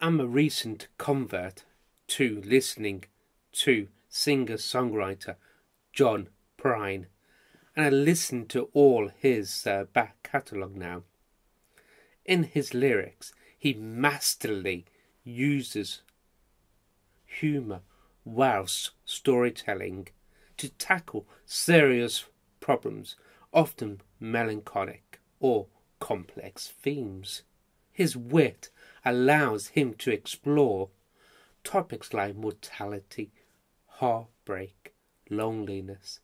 I'm a recent convert to listening to singer-songwriter John Prine, and I listen to all his back catalogue now. In his lyrics, he masterly uses humour whilst storytelling to tackle serious problems, often melancholic or complex themes. His wit allows him to explore topics like mortality, heartbreak, loneliness,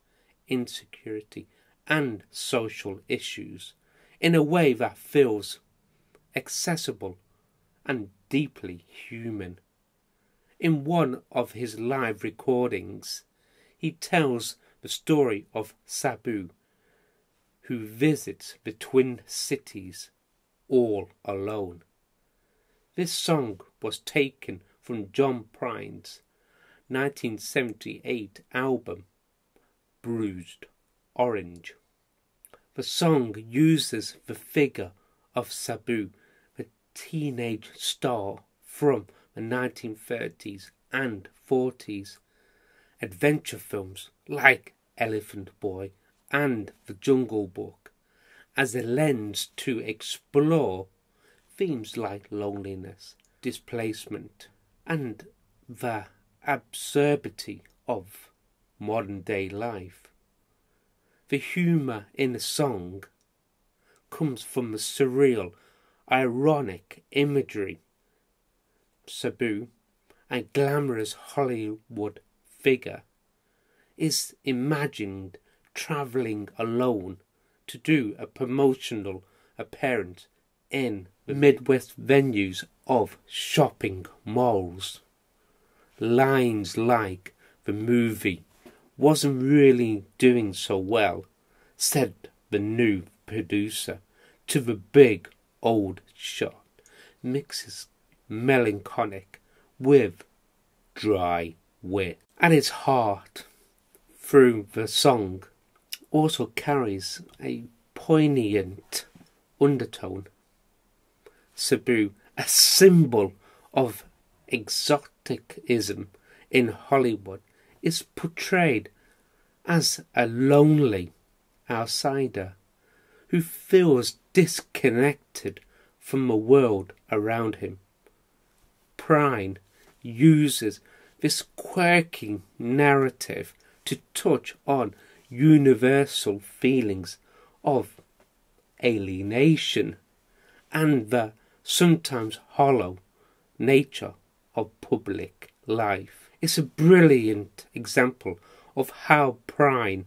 insecurity, and social issues in a way that feels accessible and deeply human. In one of his live recordings, he tells the story of Sabu, who visits the Twin Cities all alone. This song was taken from John Prine's 1978 album Bruised Orange. The song uses the figure of Sabu, the teenage star from the 1930s and 40s adventure films like Elephant Boy and The Jungle Book, as a lens to explore themes like loneliness, displacement, and the absurdity of modern day life. The humour in the song comes from the surreal, ironic imagery. Sabu, a glamorous Hollywood figure, is imagined travelling alone to do a promotional appearance in the Midwest venues of shopping malls. Lines like "the movie wasn't really doing so well," said the new producer to the big old shot, mixes melancholic with dry wit. At its heart, through the song, also carries a poignant undertone. Sabu, a symbol of exoticism in Hollywood, is portrayed as a lonely outsider who feels disconnected from the world around him. Prine uses this quirky narrative to touch on universal feelings of alienation and the sometimes hollow nature of public life. It's a brilliant example of how Prine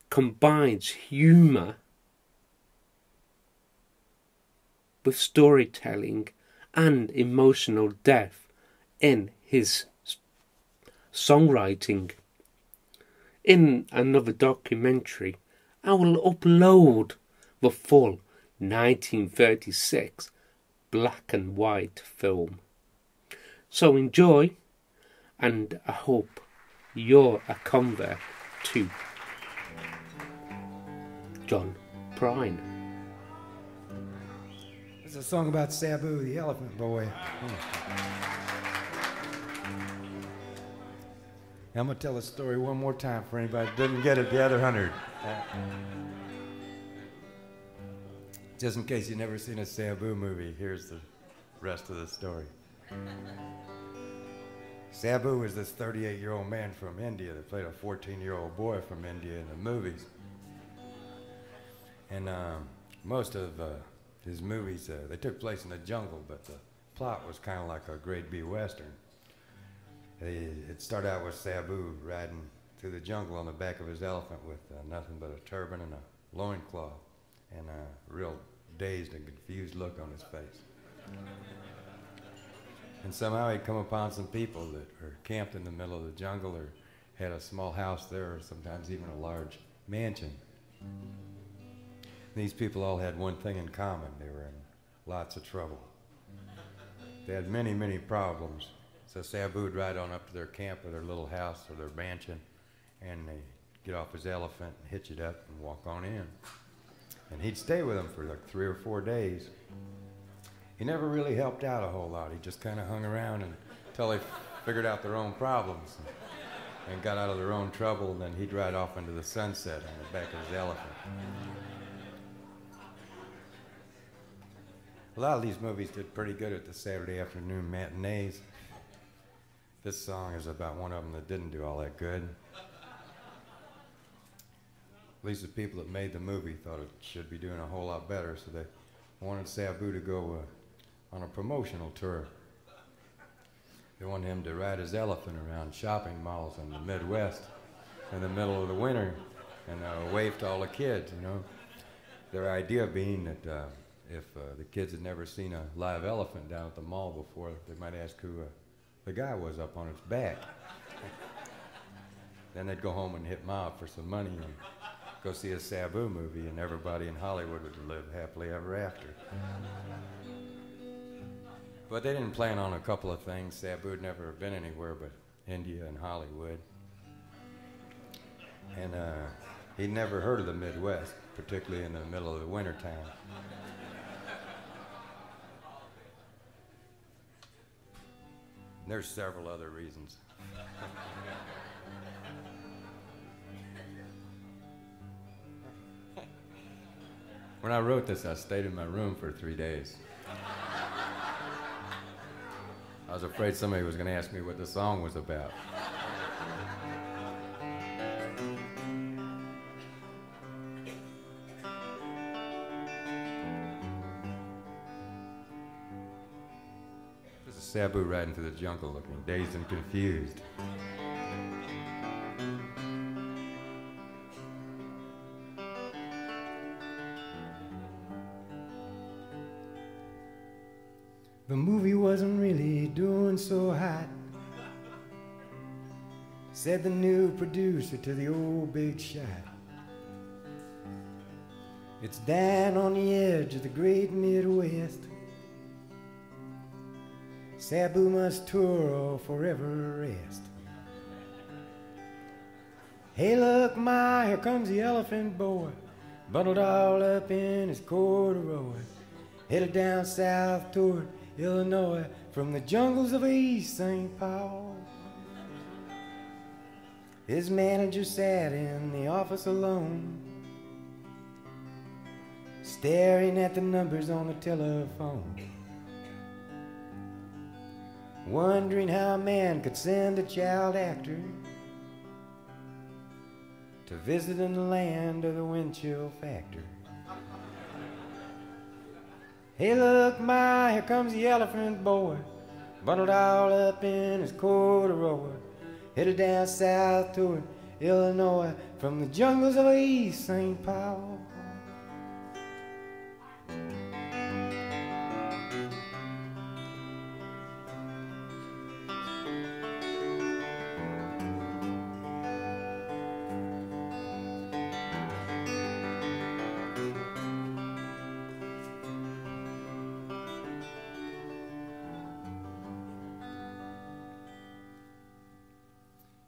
combines humour with storytelling and emotional depth in his songwriting. In another documentary, I will upload the full 1936 black and white film. So enjoy, and I hope you're a convert to John Prine. It's a song about Sabu, the elephant boy. I'm going to tell the story one more time for anybody that doesn't get it the other 100. Just in case you've never seen a Sabu movie, here's the rest of the story. Sabu was this 38-year-old man from India that played a 14-year-old boy from India in the movies. And most of his movies, they took place in the jungle, but the plot was kind of like a grade B Western. It started out with Sabu riding through the jungle on the back of his elephant with nothing but a turban and a loincloth and a real dazed and confused look on his face. And somehow he'd come upon some people that were camped in the middle of the jungle or had a small house there or sometimes even a large mansion. These people all had one thing in common. They were in lots of trouble. They had many, many problems. So Sabu would ride on up to their camp or their little house or their mansion, and they'd get off his elephant and hitch it up and walk on in. And he'd stay with them for like 3 or 4 days. he never really helped out a whole lot. He just kind of hung around until they figured out their own problems and got out of their own trouble, and then he'd ride off into the sunset on the back of his elephant. A lot of these movies did pretty good at the Saturday afternoon matinees. This song is about one of them that didn't do all that good. At least the people that made the movie thought it should be doing a whole lot better, so they wanted Sabu to go on a promotional tour. They wanted him to ride his elephant around shopping malls in the Midwest in the middle of the winter and wave to all the kids, you know. Their idea being that if the kids had never seen a live elephant down at the mall before, they might ask who the guy was up on its back. Then they'd go home and hit Ma up for some money and go see a Sabu movie, and everybody in Hollywood would live happily ever after. But they didn't plan on a couple of things. Sabu had never been anywhere but India and Hollywood. And he'd never heard of the Midwest, particularly in the middle of the winter time. There's several other reasons. When I wrote this, I stayed in my room for 3 days. I was afraid somebody was going to ask me what the song was about. This is Sabu riding through the jungle looking dazed and confused. The movie wasn't really doing so hot, said the new producer to the old big shot. It's down on the edge of the great Midwest. Sabu must tour or forever rest. Hey, look, Ma, here comes the elephant boy, bundled all up in his corduroy, headed down south toward Illinois from the jungles of East St. Paul. His manager sat in the office alone, staring at the numbers on the telephone, wondering how a man could send a child actor to visit in the land of the wind chill factor. Hey, look, Ma, here comes the elephant boy, bundled all up in his corduroy, headed down south toward Illinois from the jungles of East St. Paul.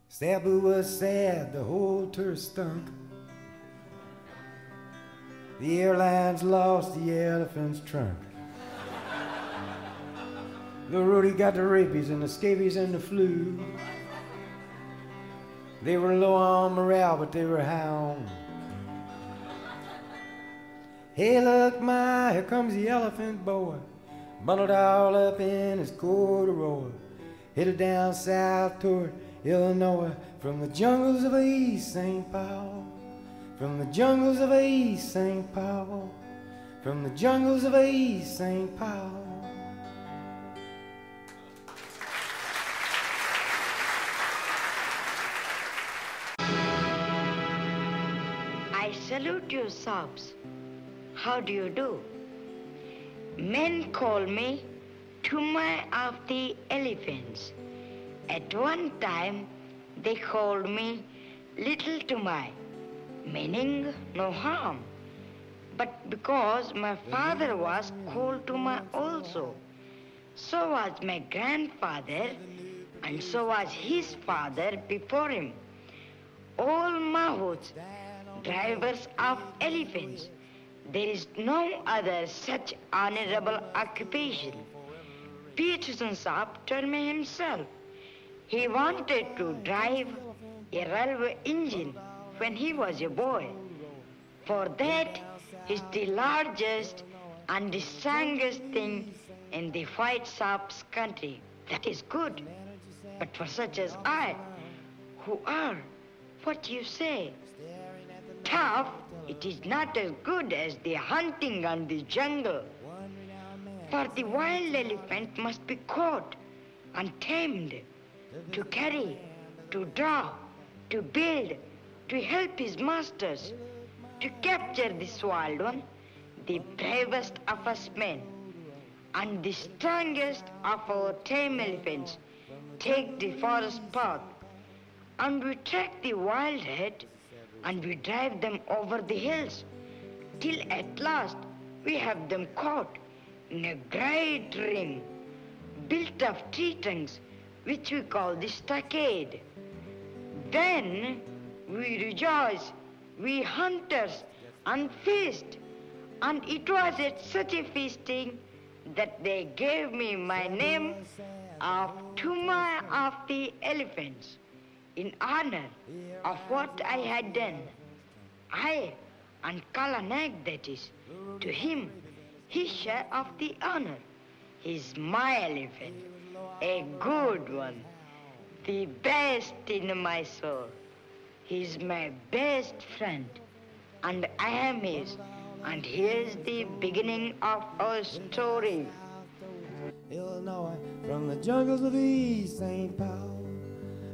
Sabu was sad, the whole tour stunk. The airlines lost the elephant's trunk. The roadie got the rabies and the scabies and the flu. They were low on morale, but they were high on. Hey, look, Ma, here comes the elephant boy, bundled all up in his corduroy, headed down south toward Illinois from the jungles of East St. Paul, from the jungles of East St. Paul, from the jungles of East St. Paul. I salute you, Sobs. How do you do? Men call me Tumor of the Elephants. At one time, they called me Little Tumai, meaning no harm. But because my father was called Tumai also, so was my grandfather, and so was his father before him. All Mahouts, drivers of elephants, There is no other such honorable occupation. Peterson Saab told me himself. He wanted to drive a railway engine when he was a boy. For that is the largest and the strongest thing in the white Saab's country. That is good. But for such as I, who are, what you say, tough, it is not as good as the hunting and the jungle. For the wild elephant must be caught and tamed, to carry, to draw, to build, to help his masters, to capture this wild one, the bravest of us men, and the strongest of our tame elephants take the forest path, and we track the wild head, and we drive them over the hills, till at last we have them caught in a great ring, built of tree trunks, which we call the stockade. Then we rejoice, we hunters, and feast. And it was at such a feasting that they gave me my name of Tuma of the Elephants, in honor of what I had done. I and Kalanak, that is, to him, his share of the honor. He's my elephant, a good one, the best in my soul. He's my best friend, and I am his. And here's the beginning of our story. Illinois, from the jungles of East St. Paul,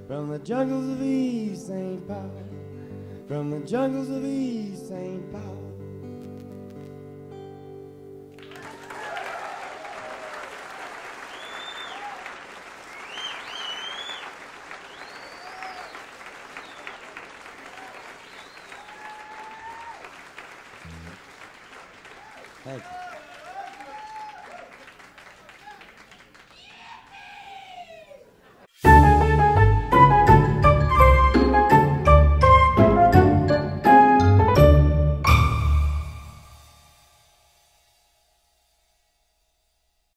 from the jungles of East St. Paul, from the jungles of East St. Paul. Thank you.